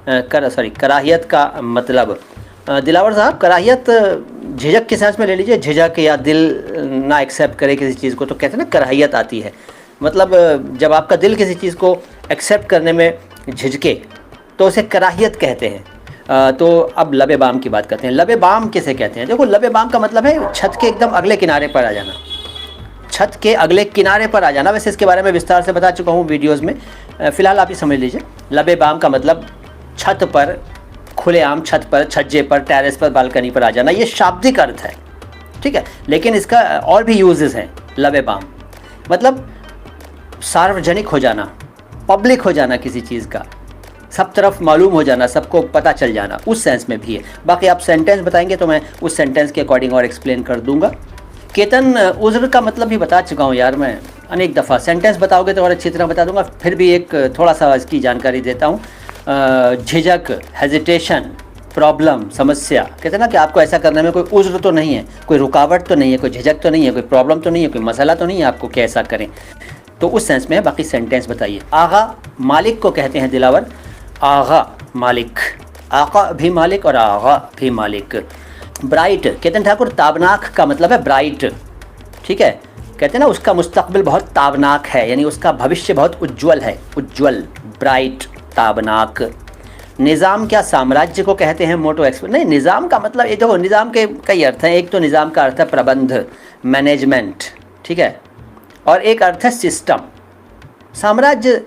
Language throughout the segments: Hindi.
कराहियत का मतलब दिलावर साहब, कराहियत झिझक के सेंस में ले लीजिए, झिझक या दिल ना एक्सेप्ट करे किसी चीज़ को तो कहते हैं ना कराहियत आती है। मतलब जब आपका दिल किसी चीज़ को एक्सेप्ट करने में झिझके तो उसे कराहियत कहते हैं। तो अब लबे बाम की बात करते हैं। लबे बाम किसे कहते हैं? देखो, लबे बाम का मतलब है छत के एकदम अगले किनारे पर आ जाना, छत के अगले किनारे पर आ जाना। वैसे इसके बारे में विस्तार से बता चुका हूँ वीडियोस में, फ़िलहाल आप ही समझ लीजिए। लबे बाम का मतलब छत पर, खुलेआम छत पर, छज्जे पर, टेरेस पर, बालकनी पर आ जाना, ये शाब्दिक अर्थ है, ठीक है। लेकिन इसका और भी यूजेस हैं। लबे बाम मतलब सार्वजनिक हो जाना, पब्लिक हो जाना किसी चीज़ का, सब तरफ मालूम हो जाना, सबको पता चल जाना, उस सेंस में भी है। बाकी आप सेंटेंस बताएंगे तो मैं उस सेंटेंस के अकॉर्डिंग और एक्सप्लेन कर दूंगा। केतन उज़्र का मतलब भी बता चुका हूँ यार मैं अनेक दफ़ा, सेंटेंस बताओगे तो और अच्छी तरह बता दूंगा। फिर भी एक थोड़ा सा इसकी जानकारी देता हूँ। झिझक, हेजिटेशन, प्रॉब्लम, समस्या। कहते हैं ना कि आपको ऐसा करने में कोई उज़्र तो नहीं है, कोई रुकावट तो नहीं है, कोई झिझक तो नहीं है, कोई प्रॉब्लम तो नहीं है, कोई मसला तो नहीं है आपको कि ऐसा करें, तो उस सेंस में है। बाकी सेंटेंस बताइए। आगा मालिक को कहते हैं दिलावर, आगा मालिक, आका भी मालिक और आगा भी मालिक। ब्राइट, केतन ठाकुर ताबनाक का मतलब है ब्राइट, ठीक है। कहते हैं ना उसका मुस्तकबिल बहुत ताबनाक है, यानी उसका भविष्य बहुत उज्ज्वल है, उज्ज्वल, ब्राइट, ताबनाक। निज़ाम क्या साम्राज्य को कहते हैं? मोटो एक्सपर्ट नहीं, निज़ाम का मतलब ये देखो, निज़ाम के कई अर्थ हैं। एक तो निज़ाम का अर्थ है प्रबंध, मैनेजमेंट, ठीक है, और एक अर्थ है सिस्टम। साम्राज्य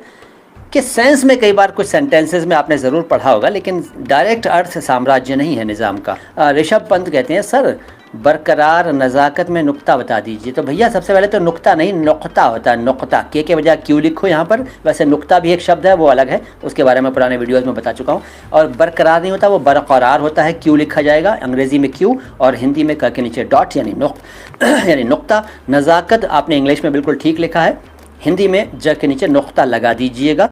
के सेंस में कई बार कुछ सेंटेंसेस में आपने ज़रूर पढ़ा होगा, लेकिन डायरेक्ट अर्थ साम्राज्य नहीं है निज़ाम का। ऋषभ पंत कहते हैं सर बरकरार नज़ाकत में नुक्ता बता दीजिए। तो भैया सबसे पहले तो नुक्ता नहीं, नुक्ता होता है, नुक्ता के बजाय क्यों लिखो यहाँ पर। वैसे नुक्ता भी एक शब्द है, वो अलग है, उसके बारे में पुराने वीडियोस में बता चुका हूँ। और बरकरार नहीं होता, वो बरकरार होता है, क्यों लिखा जाएगा, अंग्रेज़ी में क्यों और हिंदी में क के नीचे डॉट यानी यानी नुक्ता। नज़ाकत आपने इंग्लिश में बिल्कुल ठीक लिखा है, हिंदी में ज के नीचे नुक्ता लगा दीजिएगा।